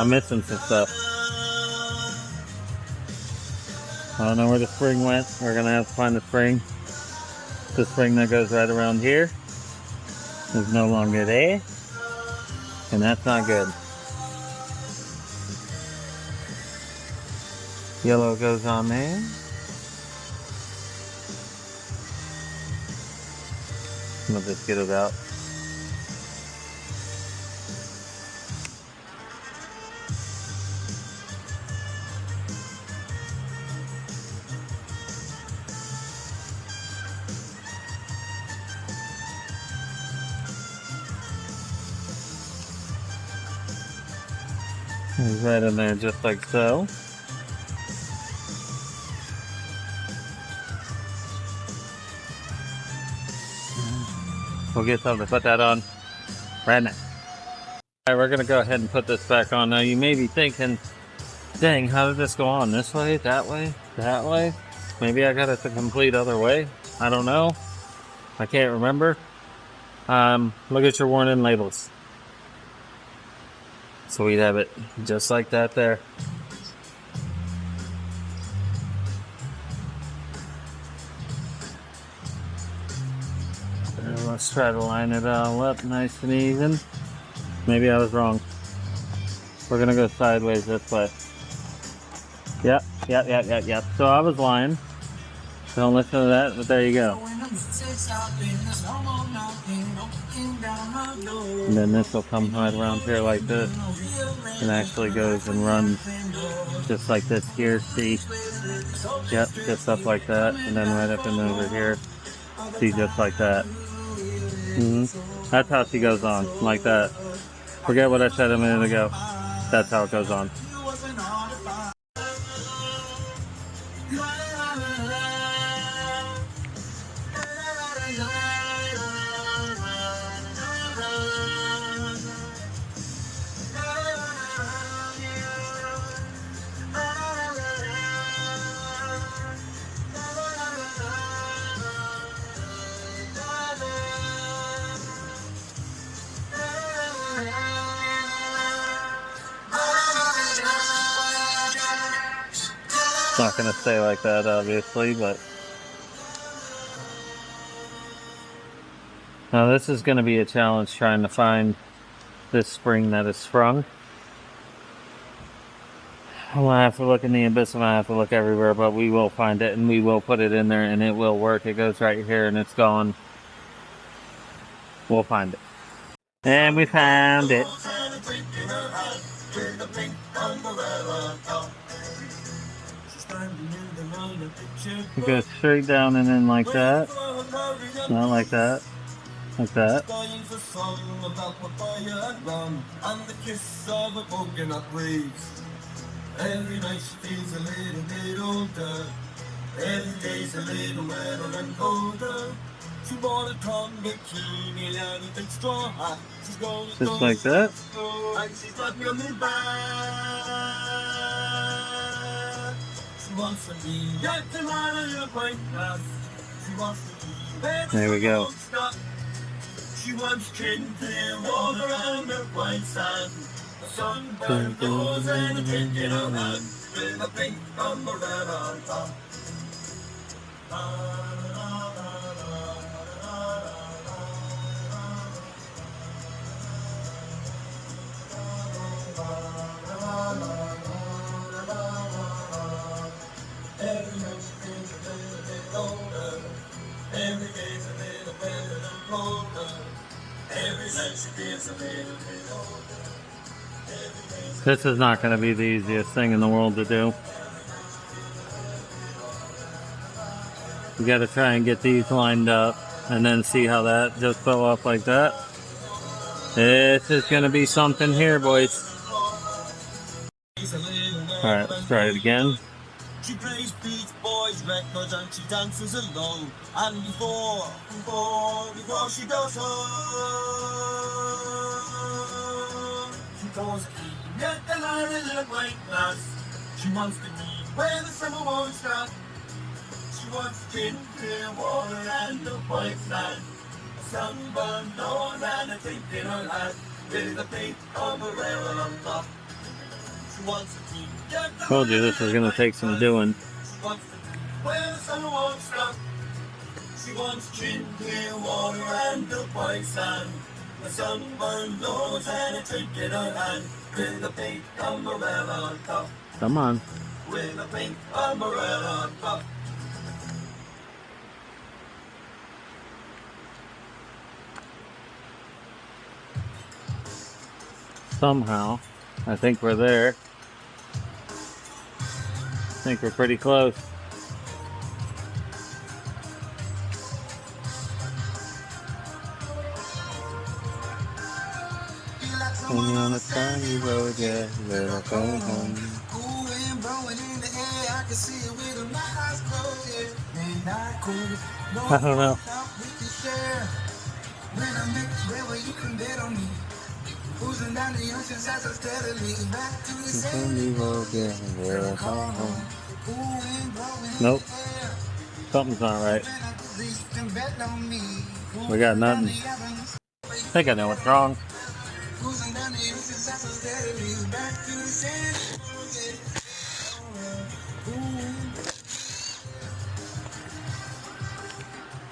I'm missing some stuff. I don't know where the spring went. We're gonna have to find the spring. The spring that goes right around here is no longer there, and that's not good. Yellow goes on there. We'll just get it out. It's right in there just like so. We'll get something to put that on right now. Alright, we're gonna go ahead and put this back on. Now you may be thinking, dang, how did this go on? This way, that way, that way? Maybe I got it the complete other way. I don't know. I can't remember. Look at your warning labels. So we'd have it just like that there. Let's try to line it all up nice and even. Maybe I was wrong. We're gonna go sideways this way. Yep. So I was lying. Don't listen to that, but there you go. And then this will come right around here like this. And actually goes and runs just like this here, see? Yep, just up like that. And then right up and over here. See, just like that. That's how she goes on, like that. Forget what I said a minute ago. That's how it goes on. It's not going to stay like that, obviously, but now this is going to be a challenge trying to find this spring that is sprung. I'm going to have to look in the abyss, I'm going to have to look everywhere, but we will find it and we will put it in there and it will work. It goes right here and it's gone. We'll find it. And we found it. It goes straight down and in like that. Not like that. Like that. Every night she feels a little bit older. Every day's a little wetter and colder. She bought a tongue bikini and a big straw hat. She's going to just like that. And she's got coming back. She wants to be at the man of your pint glass. She wants to be where the there we go. Stop. She wants clean clear water and a white sand. Sunburned doors and a drink in her hand with a pink umbrella on top. Every night she feels a little bit older. Every day's a little better and colder. Every night she feels a little bit older. This is not going to be the easiest thing in the world to do. You got to try and get these lined up and then see how that just fell off like that. This is going to be something here, boys. Alright, let's try it again. She plays Beach Boys records and she dances alone. And before she goes home, she goes get the light in the white glass. She wants to be where the summer won't stop. She wants clean, clear water and a white sand. A sunburned nose and a drink in her hand with a pink umbrella on top. Told you this was gonna take some doing. Where the sun won't stop. She wants gin, clear water, and the white sand. The sunburned nose and a drink in her hand. With a pink umbrella on top. Come on. With a pink umbrella on top. Somehow, I think we're there. I think we're pretty close. Only on a sunny road, yeah, where I go home. Cool wind blowing in the air, I can see it with my eyes closed, yeah. And I could, I don't know. We can share. When I make the river, you can bet on me. Cruising down the ocean, so steadily back to the Sunny road, yeah, where I go home. cool wind blowing in Nope. the air. Something's not right. You can bet on me. We got nothing. I think I know what's wrong. Cruising down the ocean, so steadily back to the sand.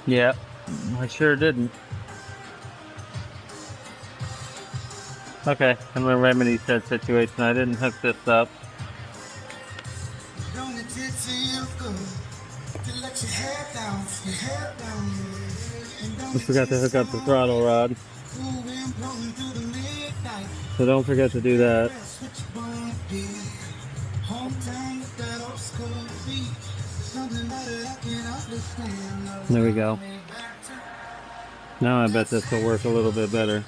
Yeah, I sure didn't. Okay, I'm gonna remedy that situation. I didn't hook this up. Don't it feel good to let your head down, your head down. I forgot to hook up the throttle rod, Cool wind blowing through the midnight. so don't forget to do that. Hometown with that old school beat. Something that I can understand. There we go. Now I bet this will work a little bit better.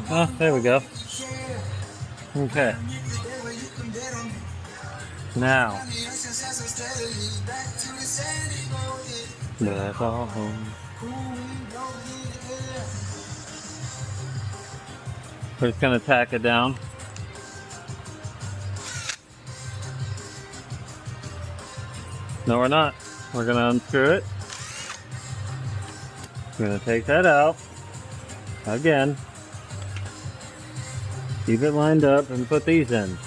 Oh, there we go. Okay. Now. Back all home. We're just gonna tack it down. No, we're not. We're gonna unscrew it. We're gonna take that out. Again. Keep it lined up and put these in.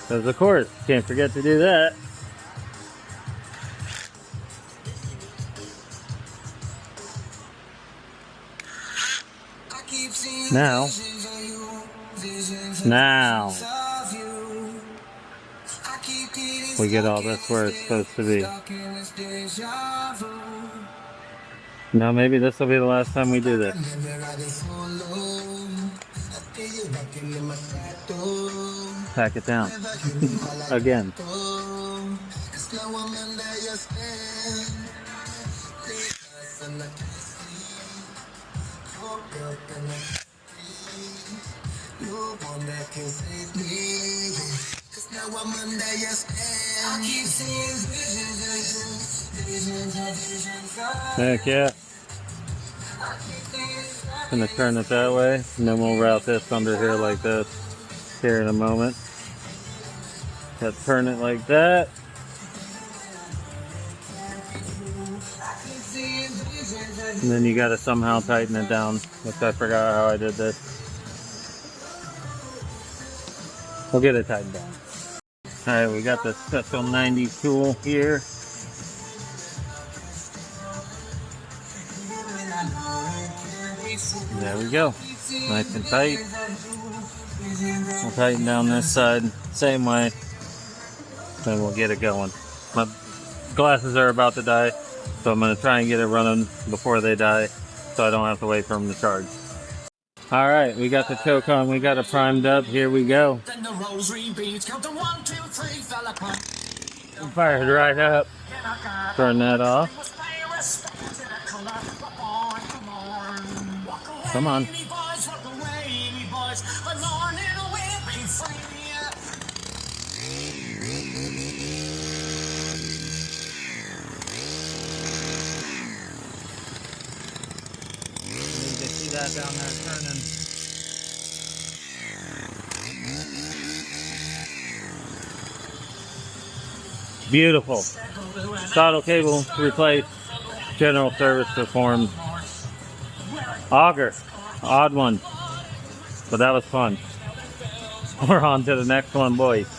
Because of course, can't forget to do that. Now we get all this where it's supposed to be. Now maybe this will be the last time we do this. Pack it down. Again. Heck yeah. Gonna turn it that way, and then we'll route this under here like this here in a moment. Let's turn it like that. And then you gotta somehow tighten it down, which I forgot how I did this. We'll get it tightened down. Alright, we got the special 90s tool here. There we go. Nice and tight. We'll tighten down this side same way. Then we'll get it going. My glasses are about to die, so I'm going to try and get it running before they die so I don't have to wait for them to charge. Alright, we got the choke on, we got it primed up, here we go. Fired right up. Turn that off. Come on. You can see that down there turning. Beautiful. Throttle cable replaced. General service performed. Auger. Odd one. But that was fun. We're on to the next one, boys.